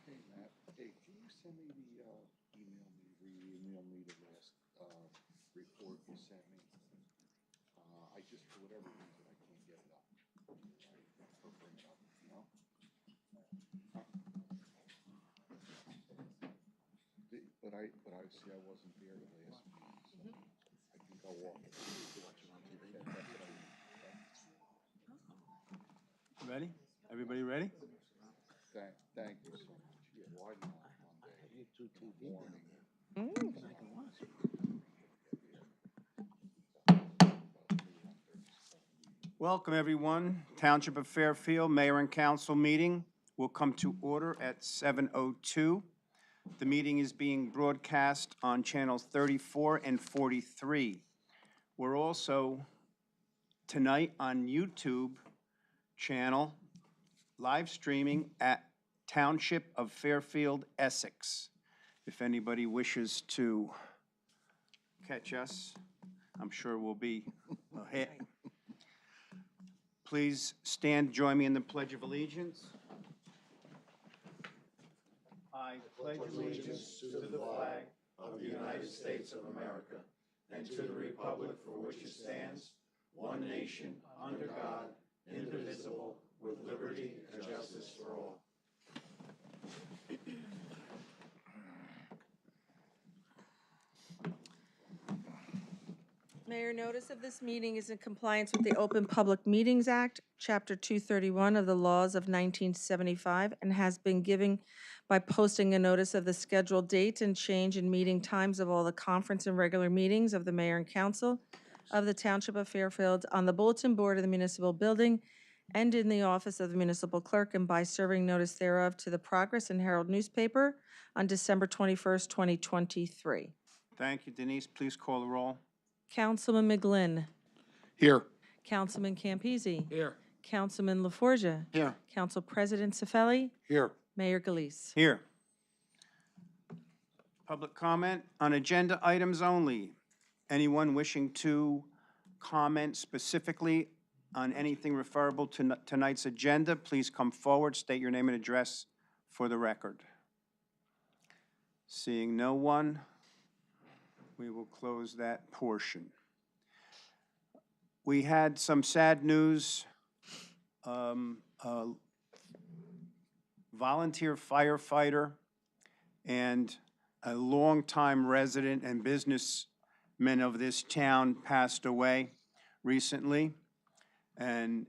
Hey, Matt. Hey, can you send me the, re-email me the last, report you sent me? I just, for whatever reason, I can't get it up. Or bring it up, you know? But I see I wasn't there the last meeting, so I think I'll walk it. Ready? Everybody ready? Thank you so much. Yeah, why not Monday morning? Welcome, everyone. Township of Fairfield Mayor and Council meeting will come to order at 7:02. The meeting is being broadcast on channels 34 and 43. We're also tonight on YouTube channel, live streaming at Township of Fairfield, Essex. If anybody wishes to catch us, I'm sure we'll be a hit. Please stand, join me in the Pledge of Allegiance. I pledge allegiance to the flag of the United States of America and to the republic for which it stands, one nation, under God, indivisible, with liberty and justice for all. Mayor, notice of this meeting is in compliance with the Open Public Meetings Act, Chapter 231 of the laws of 1975, and has been given by posting a notice of the scheduled date and change in meeting times of all the conference and regular meetings of the Mayor and Council of the Township of Fairfield on the bulletin board of the municipal building and in the office of the municipal clerk, and by serving notice thereof to the Progress and Herald newspaper on December 21st, 2023. Thank you, Denise. Please call the roll. Councilman McGlynn. Here. Councilman Campisi. Here. Councilman LaForgia. Here. Council President Cifelli. Here. Mayor Galise. Here. Public comment on agenda items only. Anyone wishing to comment specifically on anything referable to tonight's agenda, please come forward, state your name and address for the record. Seeing no one, we will close that portion. We had some sad news. Volunteer firefighter and a longtime resident and businessman of this town passed away recently. And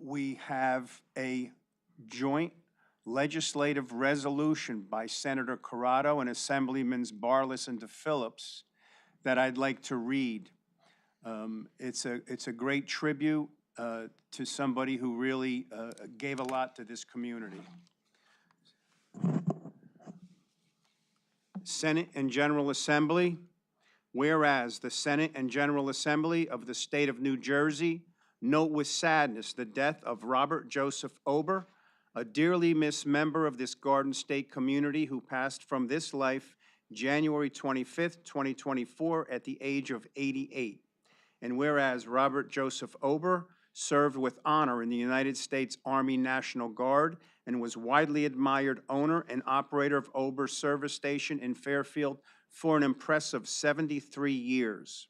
we have a joint legislative resolution by Senator Corrado and Assemblymen Barlas and DePhillips that I'd like to read. It's a great tribute to somebody who really gave a lot to this community. Senate and General Assembly, whereas the Senate and General Assembly of the State of New Jersey note with sadness the death of Robert Joseph Ober, a dearly missed member of this Garden State community who passed from this life January 25th, 2024 at the age of 88. And whereas Robert Joseph Ober served with honor in the United States Army National Guard and was widely admired owner and operator of Ober Service Station in Fairfield for an impressive 73 years.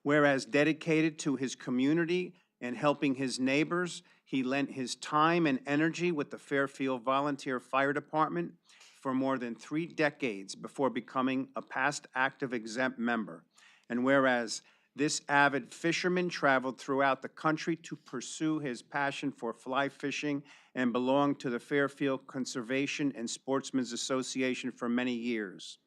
Whereas dedicated to his community and helping his neighbors, he lent his time and energy with the Fairfield Volunteer Fire Department for more than 3 decades before becoming a past active exempt member. And whereas this avid fisherman traveled throughout the country to pursue his passion for fly fishing and belonged to the Fairfield Conservation and Sportsmen's Association for many years,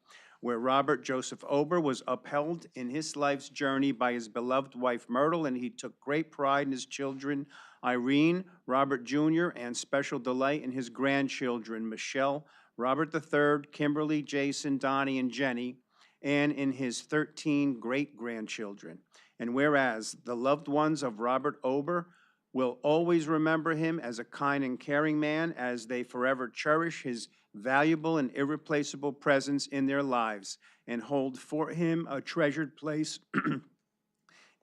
where Robert Joseph Ober was upheld in his life's journey by his beloved wife Myrtle, and he took great pride in his children, Irene, Robert Jr., and special delight in his grandchildren, Michelle, Robert III, Kimberly, Jason, Donnie, and Jenny, and in his 13 great-grandchildren. And whereas the loved ones of Robert Ober will always remember him as a kind and caring man, as they forever cherish his valuable and irreplaceable presence in their lives and hold for him a treasured place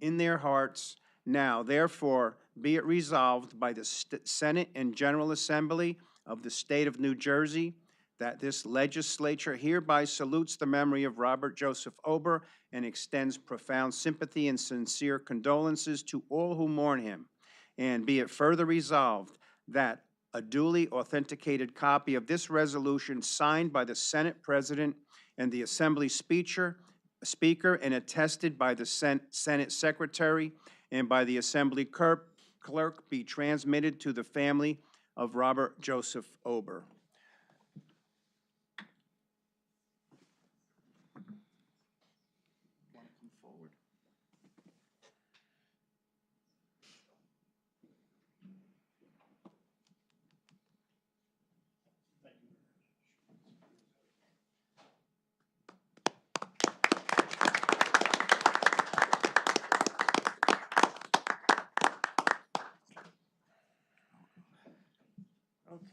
in their hearts. Now, therefore, be it resolved by the Senate and General Assembly of the State of New Jersey that this legislature hereby salutes the memory of Robert Joseph Ober and extends profound sympathy and sincere condolences to all who mourn him. And be it further resolved that a duly authenticated copy of this resolution signed by the Senate President and the Assembly Speaker and attested by the Senate Secretary and by the Assembly Clerk be transmitted to the family of Robert Joseph Ober. Want to come forward?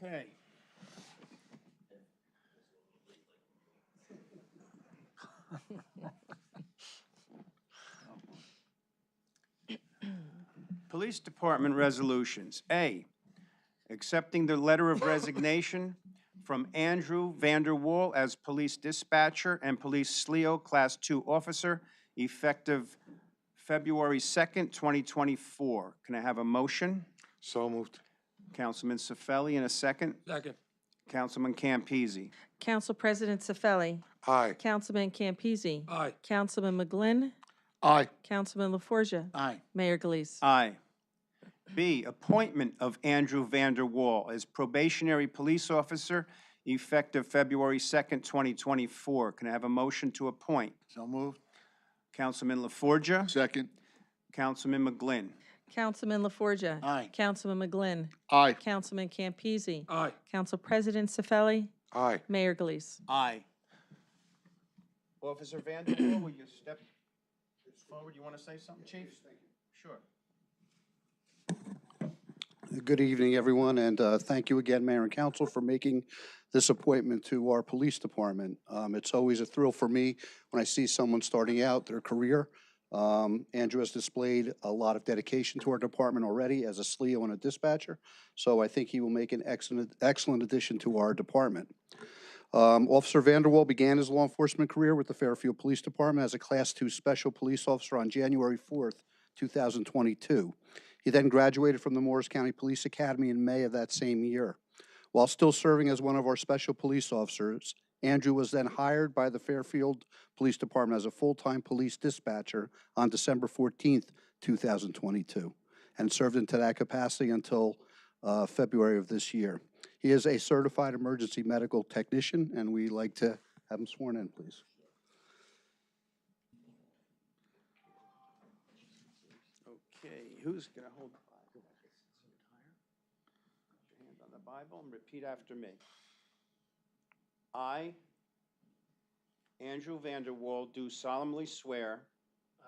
Okay. Police Department resolutions. A, accepting the letter of resignation from Andrew Vanderwall as police dispatcher and police SLEO Class 2 officer effective February 2nd, 2024. Can I have a motion? So moved. Councilman Cifelli in a second. Second. Councilman Campisi. Council President Cifelli. Aye. Councilman Campisi. Aye. Councilman McGlynn. Aye. Councilman LaForgia. Aye. Mayor Galise. Aye. B, appointment of Andrew Vanderwall as probationary police officer effective February 2nd, 2024. Can I have a motion to appoint? So moved. Councilman LaForgia. Second. Councilman McGlynn. Councilman LaForgia. Aye. Councilman McGlynn. Aye. Councilman Campisi. Aye. Council President Cifelli. Aye. Mayor Galise. Aye. Officer Vanderwall, will you step forward? You want to say something, Chief? Sure. Good evening, everyone, and thank you again, Mayor and Council, for making this appointment to our police department. It's always a thrill for me when I see someone starting out their career. Andrew has displayed a lot of dedication to our department already as a SLEO and a dispatcher, so I think he will make an excellent addition to our department. Officer Vanderwall began his law enforcement career with the Fairfield Police Department as a Class 2 Special Police Officer on January 4th, 2022. He then graduated from the Morris County Police Academy in May of that same year. While still serving as one of our special police officers, Andrew was then hired by the Fairfield Police Department as a full-time police dispatcher on December 14th, 2022, and served into that capacity until February of this year. He is a certified emergency medical technician, and we'd like to have him sworn in, please. Okay, who's going to hold the Bible? Put your hand on the Bible and repeat after me. I, Andrew Vanderwall, do solemnly swear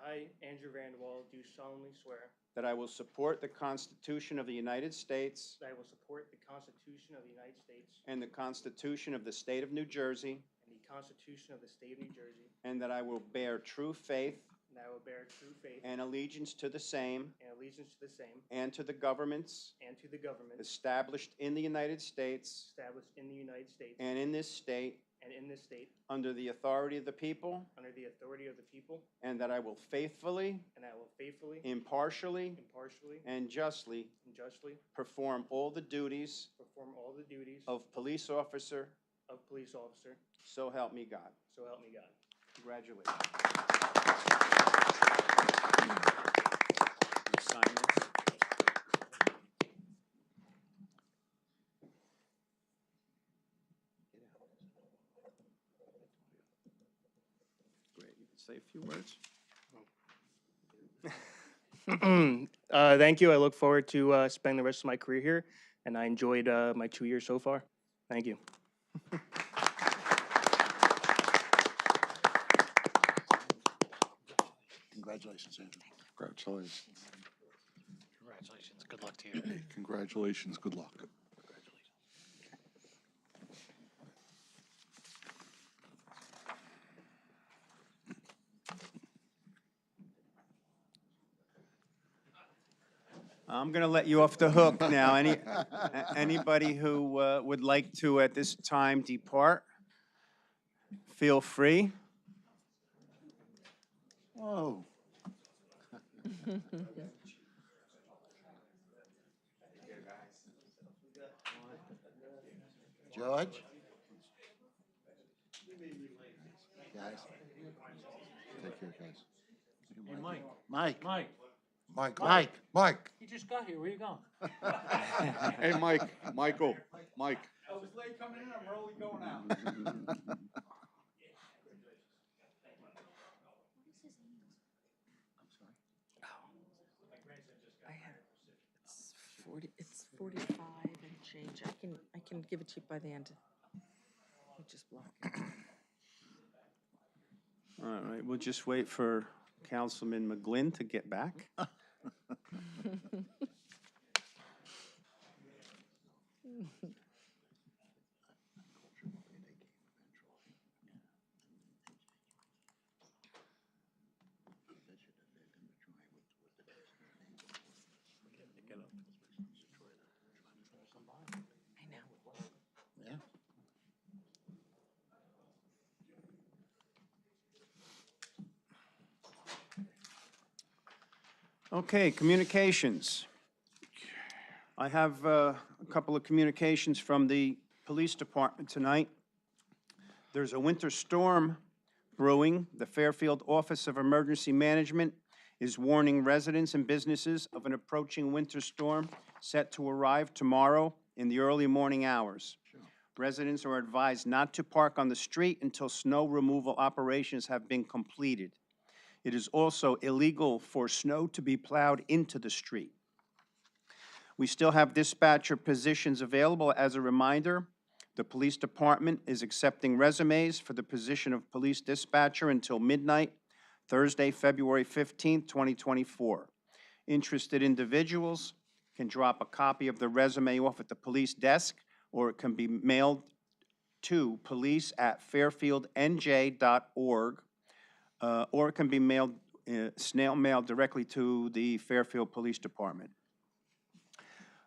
I, Andrew Vanderwall, do solemnly swear that I will support the Constitution of the United States that I will support the Constitution of the United States and the Constitution of the State of New Jersey, and the Constitution of the State of New Jersey, and that I will bear true faith and that I will bear true faith and allegiance to the same and allegiance to the same and to the governments and to the governments established in the United States established in the United States and in this state and in this state under the authority of the people, under the authority of the people, and that I will faithfully, and I will faithfully, impartially, impartially, and justly and justly perform all the duties perform all the duties of police officer, of police officer, so help me God. so help me God. Congratulations. You sign this. Great, you can say a few words. Thank you. I look forward to spending the rest of my career here, and I enjoyed my 2 years so far. Thank you. Congratulations, Andrew. Congratulations. Congratulations. Good luck to you. Congratulations. Good luck. I'm going to let you off the hook now. Anybody who would like to at this time depart, feel free. Whoa. George? Guys? Take care, guys. Hey, Mike. Mike? Mike, Mike. you just got here. Where you going? Hey, Mike, Michael, Mike. I was late coming in, I'm early going out. I have, it's 45 and change. I can give it to you by the end. Let me just block it. All right, we'll just wait for Councilman McGlynn to get back. I know. Yeah. Okay, communications. I have a couple of communications from the police department tonight. There's a winter storm brewing. The Fairfield Office of Emergency Management is warning residents and businesses of an approaching winter storm set to arrive tomorrow in the early morning hours. Residents are advised not to park on the street until snow removal operations have been completed. It is also illegal for snow to be plowed into the street. We still have dispatcher positions available. As a reminder, the police department is accepting resumes for the position of police dispatcher until midnight, Thursday, February 15th, 2024. Interested individuals can drop a copy of the resume off at the police desk, or it can be mailed to police@fairfieldnj.org, or it can be mailed, snail mailed directly to the Fairfield Police Department.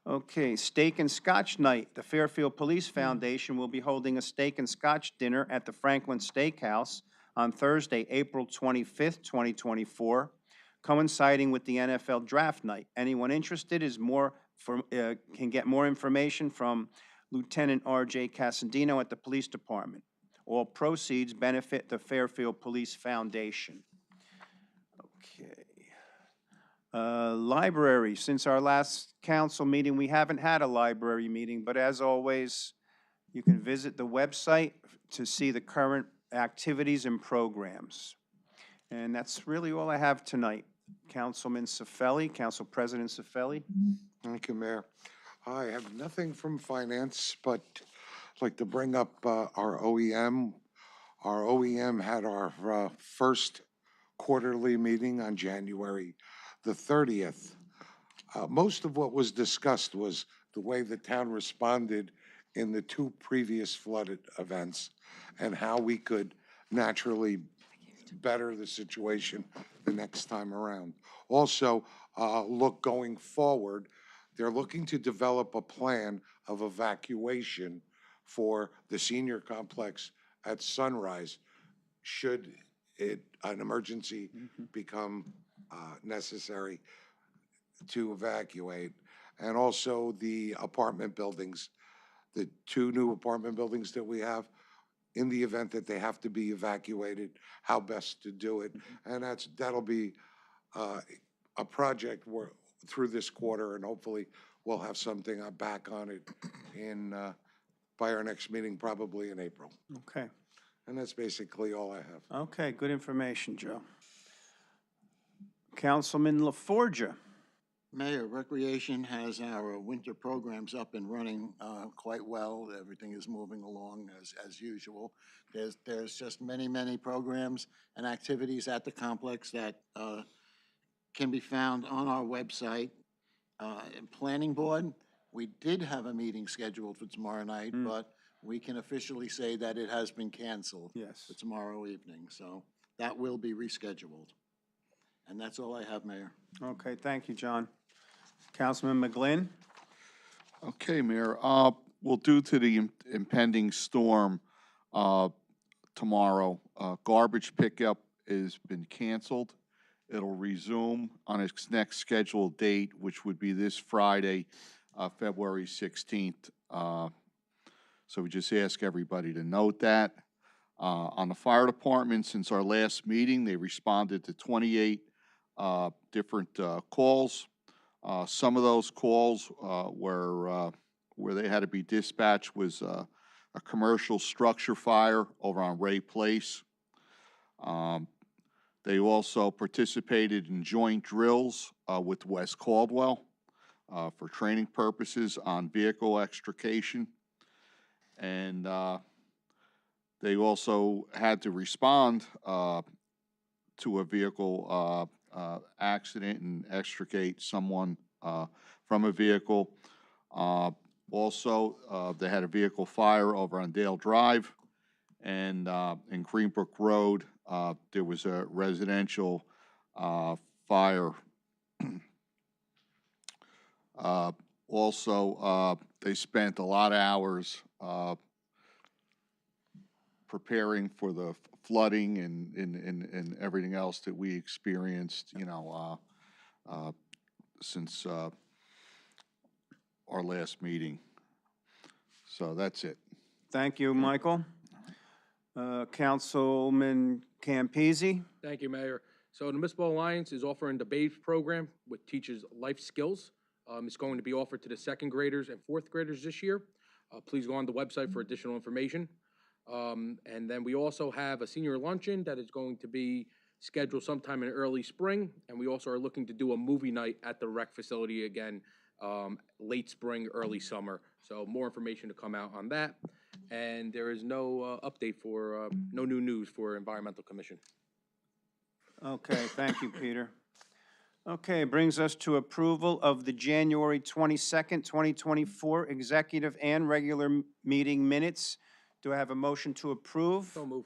Okay, Steak and Scotch Night. The Fairfield Police Foundation will be holding a steak and scotch dinner at the Franklin Steakhouse on Thursday, April 25th, 2024, coinciding with the NFL Draft Night. Anyone interested can get more information from Lieutenant R.J. Casandino at the Police Department. All proceeds benefit the Fairfield Police Foundation. Okay. Library. Since our last council meeting, we haven't had a library meeting, but as always, you can visit the website to see the current activities and programs. And that's really all I have tonight. Councilman Cifelli, Council President Cifelli. Thank you, Mayor. I have nothing from finance, but I'd like to bring up our OEM. Our OEM had our first quarterly meeting on January the 30th. Most of what was discussed was the way the town responded in the two previous flooded events and how we could naturally better the situation the next time around. Also, look going forward, they're looking to develop a plan of evacuation for the senior complex at Sunrise should an emergency become necessary to evacuate. And also the apartment buildings, the two new apartment buildings that we have, in the event that they have to be evacuated, how best to do it. And that'll be a project where through this quarter, and hopefully we'll have something back on it by our next meeting, probably in April. Okay. And that's basically all I have. Okay, good information, Joe. Councilman LaForgia. Mayor, Recreation has our winter programs up and running quite well. Everything is moving along as usual. There's just many programs and activities at the complex that can be found on our website. Planning Board, we did have a meeting scheduled for tomorrow night, but we can officially say that it has been canceled Yes. for tomorrow evening. So that will be rescheduled. And that's all I have, Mayor. Okay, thank you, John. Councilman McGlynn? Okay, Mayor, well, due to the impending storm, tomorrow, garbage pickup has been canceled. It'll resume on its next scheduled date, which would be this Friday, February 16th. So we just ask everybody to note that. On the fire department, since our last meeting, they responded to 28 different calls. Some of those calls where they had to be dispatched was a commercial structure fire over on Ray Place. They also participated in joint drills with West Caldwell for training purposes on vehicle extrication. And they also had to respond to a vehicle accident and extricate someone from a vehicle. Also, they had a vehicle fire over on Dale Drive, and in Greenbrook Road, there was a residential fire. Also, they spent a lot of hours preparing for the flooding and everything else that we experienced, since our last meeting. So that's it. Thank you, Michael. Councilman Campese? Thank you, Mayor. So the Municipal Alliance is offering the BABE program, which teaches life skills. It's going to be offered to the second graders and fourth graders this year. Please go on the website for additional information. And then we also have a senior luncheon that is going to be scheduled sometime in early spring. And we also are looking to do a movie night at the rec facility again, late spring, early summer. So more information to come out on that. And there is no update for, no new news for Environmental Commission. Okay, thank you, Peter. Okay, brings us to approval of the January 22nd, 2024 executive and regular meeting minutes. Do I have a motion to approve? So move.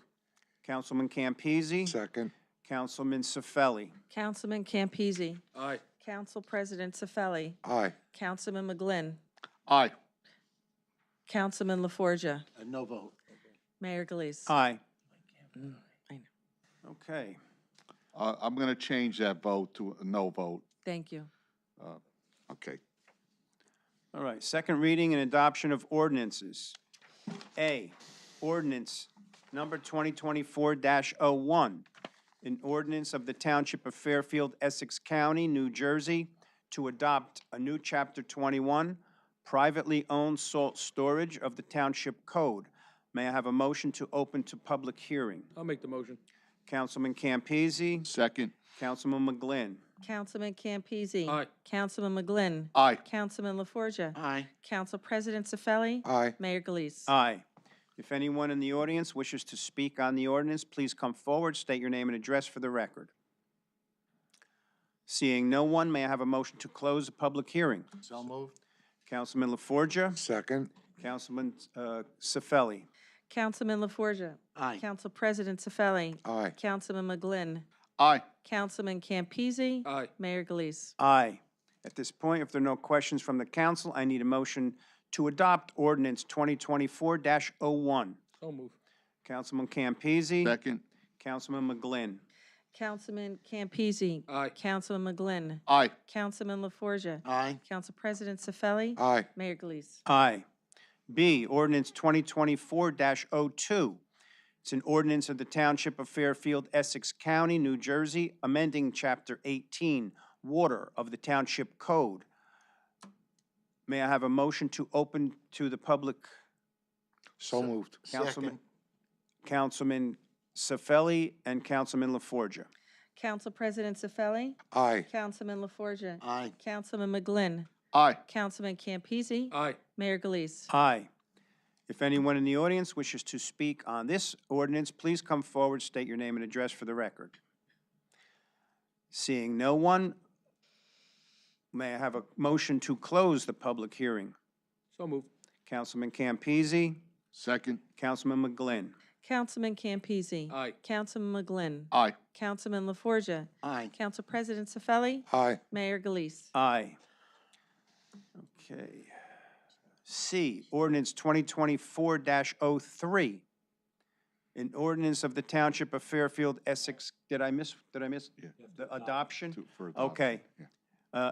Councilman Campese. Second. Councilman Cifelli. Councilman Campese. Aye. Council President Cifelli. Aye. Councilman McGlynn. Aye. Councilman LaForgia. No vote. Mayor Galise. Aye. I know. Okay. I'm going to change that vote to a no vote. Thank you. Okay. All right, second reading and adoption of ordinances. A, ordinance number 2024-01, an ordinance of the Township of Fairfield, Essex County, New Jersey, to adopt a new Chapter 21, privately owned salt storage of the Township Code. May I have a motion to open to public hearing? I'll make the motion. Councilman Campese. Second. Councilman McGlynn. Councilman Campese. Aye. Councilman McGlynn. Aye. Councilman LaForgia. Aye. Council President Cifelli. Aye. Mayor Galise. Aye. If anyone in the audience wishes to speak on the ordinance, please come forward, state your name and address for the record. Seeing no one, may I have a motion to close the public hearing? So moved. Councilman LaForgia. Second. Councilman Cifelli. Councilman LaForgia. Aye. Council President Cifelli. Aye. Councilman McGlynn. Aye. Councilman Campese. Aye. Mayor Galise. Aye. At this point, if there are no questions from the council, I need a motion to adopt ordinance 2024-01. So move. Councilman Campese. Second. Councilman McGlynn. Councilman Campese. Aye. Councilman McGlynn. Aye. Councilman LaForgia. Aye. Council President Cifelli. Aye. Mayor Galise. Aye. B, ordinance 2024-02. It's an ordinance of the Township of Fairfield, Essex County, New Jersey, amending Chapter 18, Water of the Township Code. May I have a motion to open to the public? So moved. Councilman Cifelli and Councilman LaForgia. Council President Cifelli. Aye. Councilman LaForgia. Aye. Councilman McGlynn. Aye. Councilman Campese. Aye. Mayor Galise. Aye. If anyone in the audience wishes to speak on this ordinance, please come forward, state your name and address for the record. Seeing no one, may I have a motion to close the public hearing? So move. Councilman Campese. Second. Councilman McGlynn. Councilman Campese. Aye. Councilman McGlynn. Aye. Councilman LaForgia. Aye. Council President Cifelli. Aye. Mayor Galise. Aye. Okay. C, ordinance 2024-03. An ordinance of the Township of Fairfield, Essex, did I miss the adoption? For adoption, Okay. yeah.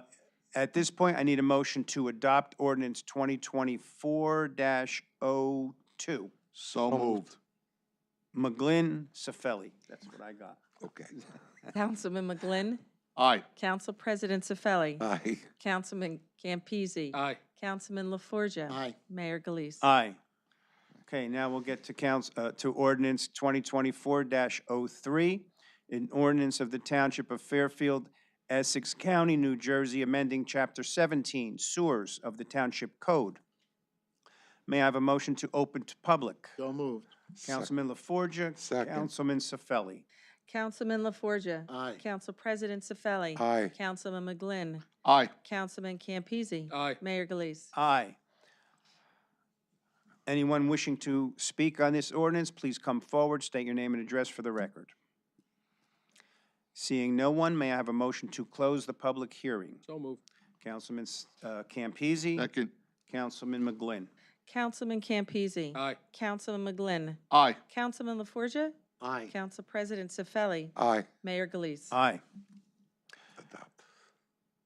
At this point, I need a motion to adopt ordinance 2024-02. So moved. McGlynn, Sefeli, that's what I got. Okay. Councilman McGlynn, Aye. Council President Sefeli, Aye. Councilman Campese, Aye. Councilman LaForgia. Aye. Mayor Galise. Aye. Okay, now we'll get to to ordinance 2024-03, an ordinance of the Township of Fairfield, Essex County, New Jersey, amending Chapter 17, Sewers of the Township Code. May I have a motion to open to public? So moved. Councilman LaForgia. Second. Councilman Sefeli. Councilman LaForgia. Aye. Council President Sefeli. Aye. Councilman McGlynn. Aye. Councilman Campese. Aye. Mayor Galise. Aye. Anyone wishing to speak on this ordinance, please come forward, state your name and address for the record. Seeing no one, may I have a motion to close the public hearing? So moved. Councilman Campese. Second. Councilman McGlynn. Councilman Campese. Aye. Councilman McGlynn. Aye. Councilman LaForgia. Aye. Council President Sefeli. Aye. Mayor Galise. Aye. Adopt.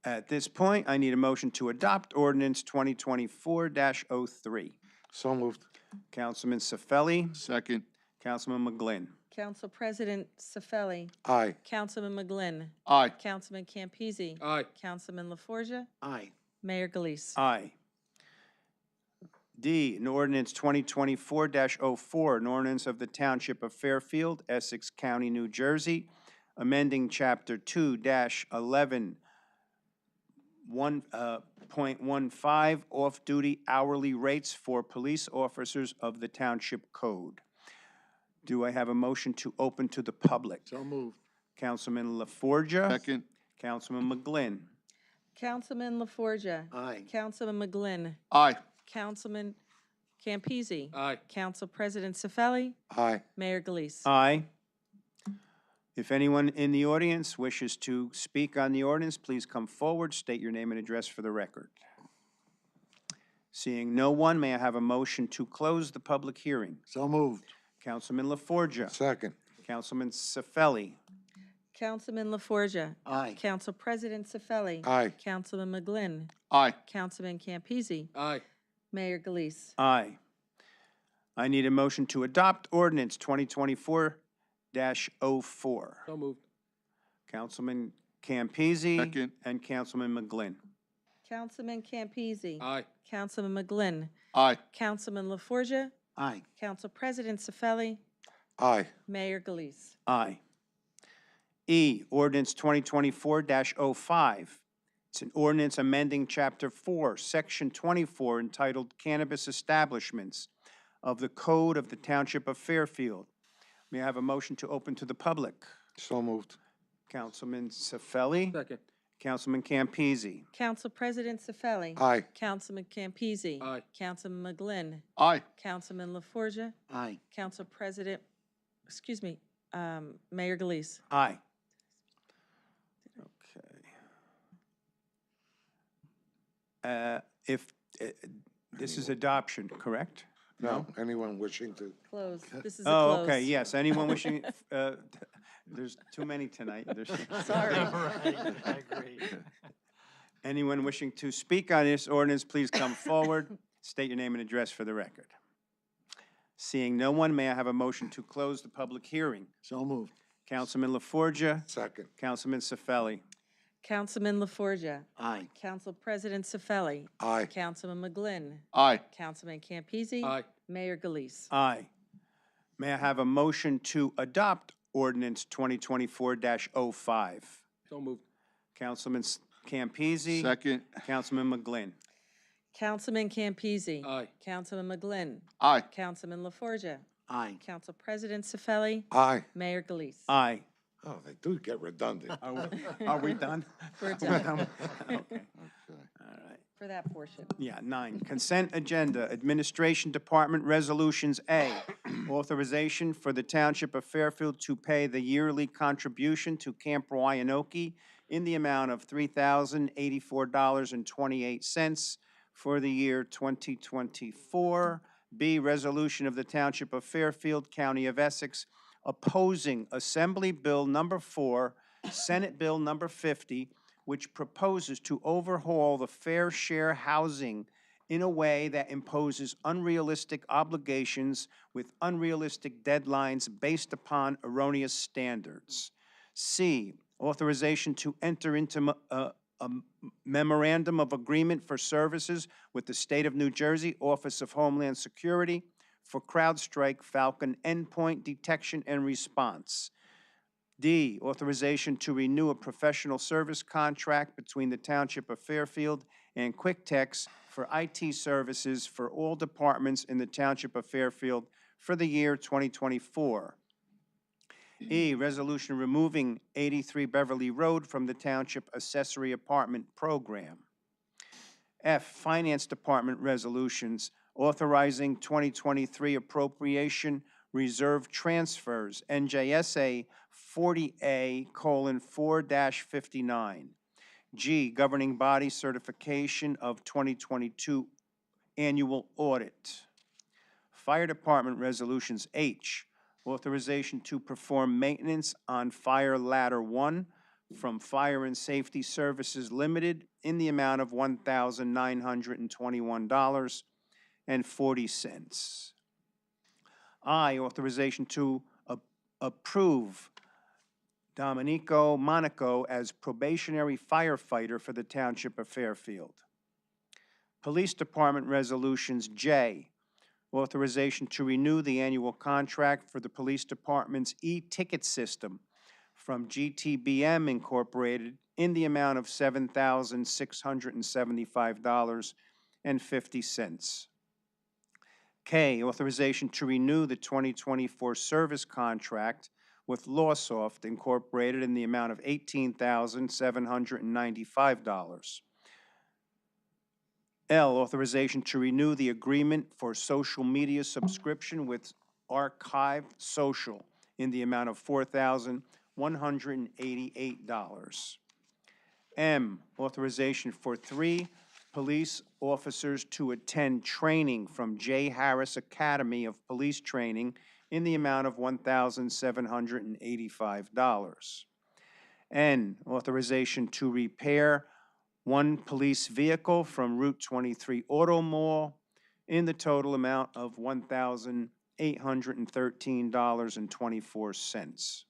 At this point, I need a motion to adopt ordinance 2024-03. So moved. Councilman Sefeli. Second. Councilman McGlynn. Council President Sefeli. Aye. Councilman McGlynn. Aye. Councilman Campese. Aye. Councilman LaForgia. Aye. Mayor Galise. Aye. D, an ordinance 2024-04, an ordinance of the Township of Fairfield, Essex County, New Jersey, amending Chapter 2-11, 1.15, off-duty hourly rates for police officers of the Township Code. Do I have a motion to open to the public? So moved. Councilman LaForgia. Second. Councilman McGlynn. Councilman LaForgia. Aye. Councilman McGlynn. Aye. Councilman Campese. Aye. Council President Sefeli. Aye. Mayor Galise. Aye. If anyone in the audience wishes to speak on the ordinance, please come forward, state your name and address for the record. Seeing no one, may I have a motion to close the public hearing? So moved. Councilman LaForgia. Second. Councilman Sefeli. Councilman LaForgia. Aye. Council President Sefeli. Aye. Councilman McGlynn. Aye. Councilman Campese. Aye. Mayor Galise. Aye. I need a motion to adopt ordinance 2024-04. So moved. Councilman Campese. Second. And Councilman McGlynn. Councilman Campese. Aye. Councilman McGlynn. Aye. Councilman LaForgia. Aye. Council President Sefeli. Aye. Mayor Galise. Aye. E, ordinance 2024-05. It's an ordinance amending Chapter 4, Section 24, entitled Cannabis Establishments of the Code of the Township of Fairfield. May I have a motion to open to the public? So moved. Councilman Sefeli. Second. Councilman Campese. Council President Sefeli. Aye. Councilman Campese. Aye. Councilman McGlynn. Aye. Councilman LaForgia. Aye. Council President, Mayor Galise. Aye. Okay. This is adoption, correct? No? Anyone wishing to? Close. This is a Oh, close. okay, yes. Anyone wishing, there's too many tonight. Sorry. Right, I agree. Anyone wishing to speak on this ordinance, please come forward. State your name and address for the record. Seeing no one, may I have a motion to close the public hearing? So moved. Councilman LaForgia. Second. Councilman Sefeli. Councilman LaForgia. Aye. Council President Sefeli. Aye. Councilman McGlynn. Aye. Councilman Campese. Aye. Mayor Galise. Aye. May I have a motion to adopt ordinance 2024-05? So moved. Councilman Campese. Second. Councilman McGlynn. Councilman Campese. Aye. Councilman McGlynn. Aye. Councilman LaForgia. Aye. Council President Sefeli. Aye. Mayor Galise. Aye. Oh, they do get redundant. Are we done? We're done Okay. Okay. All right. for that portion. Yeah, 9. Consent agenda, Administration Department Resolutions A, authorization for the Township of Fairfield to pay the yearly contribution to Camp Wyanoke in the amount of $3,084.28 for the year 2024. B, resolution of the Township of Fairfield, County of Essex, opposing Assembly Bill Number 4, Senate Bill Number 50, which proposes to overhaul the fair share housing in a way that imposes unrealistic obligations with unrealistic deadlines based upon erroneous standards. C, authorization to enter into a memorandum of agreement for services with the State of New Jersey Office of Homeland Security for CrowdStrike Falcon endpoint detection and response. D, authorization to renew a professional service contract between the Township of Fairfield and QuickTex for IT services for all departments in the Township of Fairfield for the year 2024. E, resolution removing 83 Beverly Road from the Township Accessory Apartment Program. F, Finance Department resolutions authorizing 2023 appropriation reserve transfers, NJSA 40A:4-59. G, governing body certification of 2022 annual audit. Fire Department resolutions. H, authorization to perform maintenance on Fire Ladder 1 from Fire and Safety Services Limited in the amount of $1,921.40. I, authorization to approve Domenico Monaco as probationary firefighter for the Township of Fairfield. Police Department resolutions. J, authorization to renew the annual contract for the Police Department's e-ticket system from GTBM Incorporated in the amount of $7,675.50. K, authorization to renew the 2024 service contract with Lawsoft Incorporated in the amount of $18,795. L, authorization to renew the agreement for social media subscription with Archive Social in the amount of $4,188. M, authorization for 3 police officers to attend training from J. Harris Academy of Police Training in the amount of $1,785. N, authorization to repair 1 police vehicle from Route 23 Auto Mall in the total amount of $1,813.24.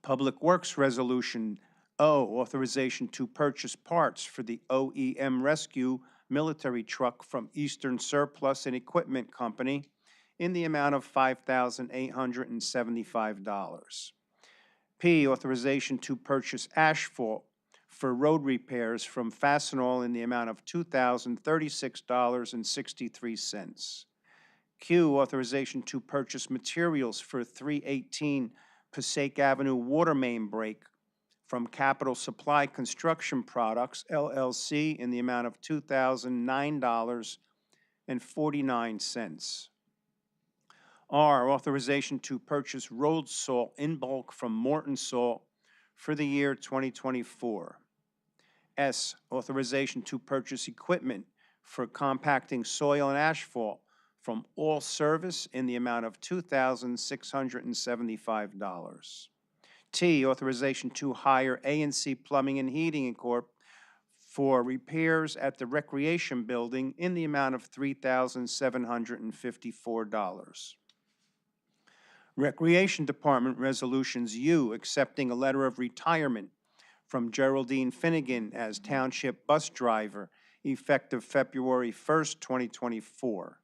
Public Works Resolution O, authorization to purchase parts for the OEM Rescue military truck from Eastern Surplus and Equipment Company in the amount of $5,875. P, authorization to purchase asphalt for road repairs from Fastenal in the amount of $2,036.63. Q, authorization to purchase materials for 318 Passaic Avenue water main break from Capital Supply Construction Products, LLC, in the amount of $2,009.49. R, authorization to purchase road salt in bulk from Morton Salt for the year 2024. S, authorization to purchase equipment for compacting soil and asphalt from All Service in the amount of $2,675. T, authorization to hire A&C Plumbing and Heating Inc. for repairs at the Recreation Building in the amount of $3,754. Recreation Department resolutions. U, accepting a letter of retirement from Geraldine Finnegan as Township Bus Driver, effective February 1st, 2024.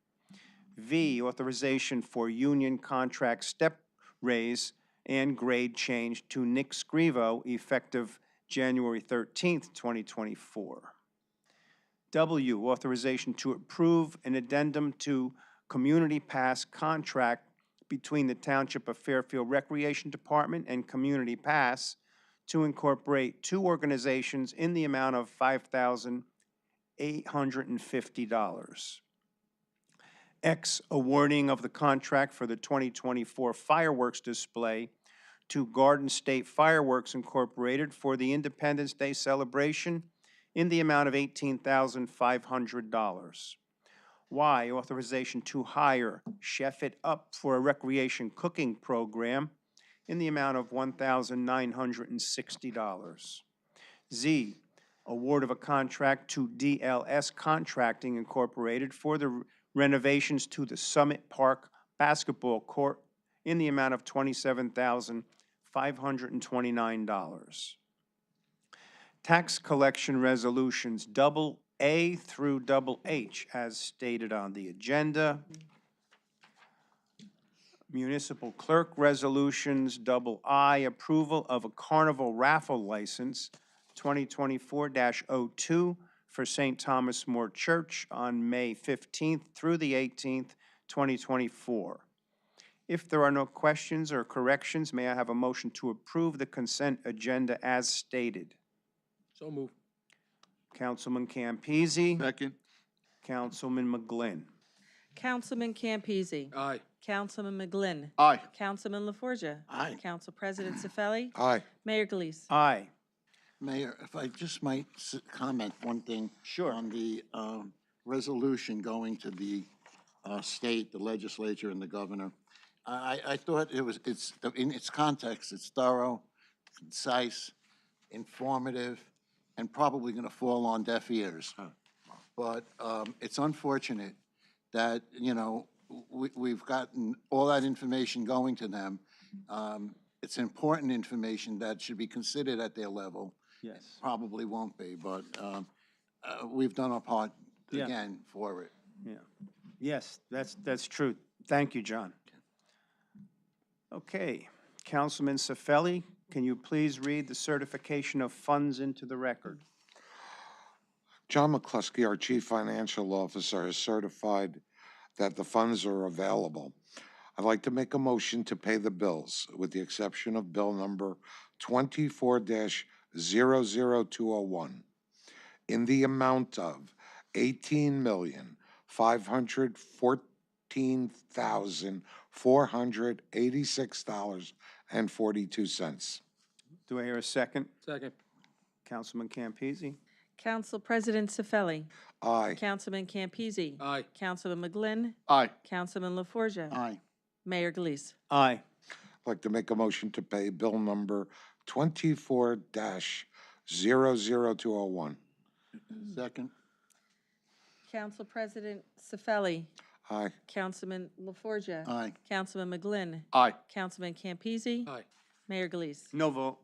V, authorization for union contract step raise and grade change to Nick Scrivo, effective January 13th, 2024. W, authorization to approve an addendum to Community Pass contract between the Township of Fairfield Recreation Department and Community Pass to incorporate 2 organizations in the amount of $5,850. X, awarding of the contract for the 2024 fireworks display to Garden State Fireworks Incorporated for the Independence Day celebration in the amount of $18,500. Y, authorization to hire Chef It Up for a recreation cooking program in the amount of $1,960. Z, award of a contract to DLS Contracting Incorporated for the renovations to the Summit Park basketball court in the amount of $27,529. Tax collection resolutions double A through double H as stated on the agenda. Municipal clerk resolutions double I, approval of a carnival raffle license 2024-02 for St. Thomas More Church on May 15th through the 18th, 2024. If there are no questions or corrections, may I have a motion to approve the consent agenda as stated? So moved. Councilman Campese. Second. Councilman McGlynn. Councilman Campese. Aye. Councilman McGlynn. Aye. Councilman LaForgia. Aye. Council President Cifelli. Aye. Mayor Gelise. Aye. Mayor, if I just might comment one thing. Sure. On the resolution going to the state, the legislature, and the governor. I thought it's in its context, it's thorough, concise, informative, and probably going to fall on deaf ears. But it's unfortunate that, you know, we've gotten all that information going to them. It's important information that should be considered at their level. Yes. Probably won't be, but we've done our part Yeah. again for it. Yeah. Yes, that's true. Thank you, John. Okay. Councilman Cifelli, can you please read the certification of funds into the record? John McCluskey, our Chief Financial Officer, has certified that the funds are available. I'd like to make a motion to pay the bills, with the exception of bill number 24-00201, in the amount of $18,514,486.42. Do I hear a second? Second. Councilman Campese? Council President Cifelli. Aye. Councilman Campese. Aye. Councilman McGlynn. Aye. Councilman LaForgia. Aye. Mayor Gelise. Aye. I'd like to make a motion to pay bill number 24-00201. Second. Council President Cifelli. Aye. Councilman LaForgia. Aye. Councilman McGlynn. Aye. Councilman Campese. Aye. Mayor Gelise. No vote.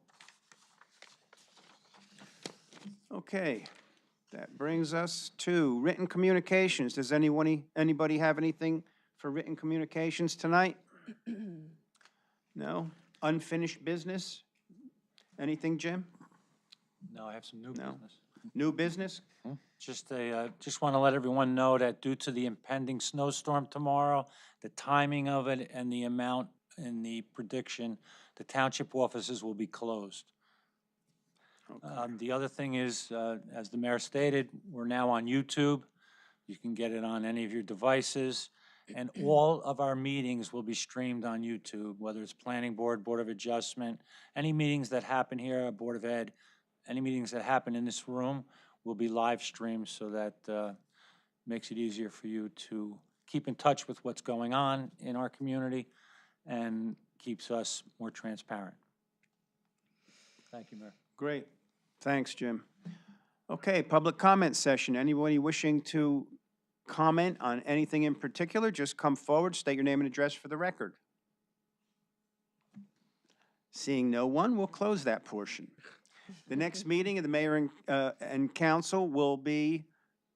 Okay, that brings us to written communications. Does anybody have anything for written communications tonight? No? Unfinished business? Anything, Jim? No, I have some new No. business. New business? Just want to let everyone know that due to the impending snowstorm tomorrow, the timing of it and the amount and the prediction, the township offices will be closed. The other thing is, as the mayor stated, we're now on YouTube. You can get it on any of your devices. And all of our meetings will be streamed on YouTube, whether it's Planning Board, Board of Adjustment, any meetings that happen here, Board of Ed, any meetings that happen in this room will be live streamed, so that makes it easier for you to keep in touch with what's going on in our community and keeps us more transparent. Thank you, Mayor. Great. Thanks, Jim. Okay, public comment session. Anybody wishing to comment on anything in particular, just come forward, state your name and address for the record. Seeing no one, we'll close that portion. The next meeting of the mayor and council will be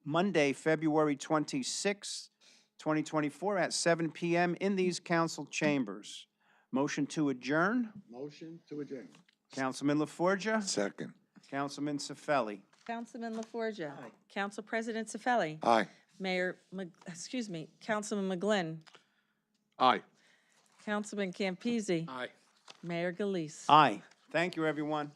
Monday, February 26th, 2024 at 7 p.m. in these council chambers. Motion to adjourn. Motion to adjourn. Councilman LaForgia. Second. Councilman Cifelli. Councilman LaForgia. Council President Cifelli. Aye. Councilman McGlynn. Aye. Councilman Campese. Aye. Mayor Gelise. Aye. Thank you, everyone.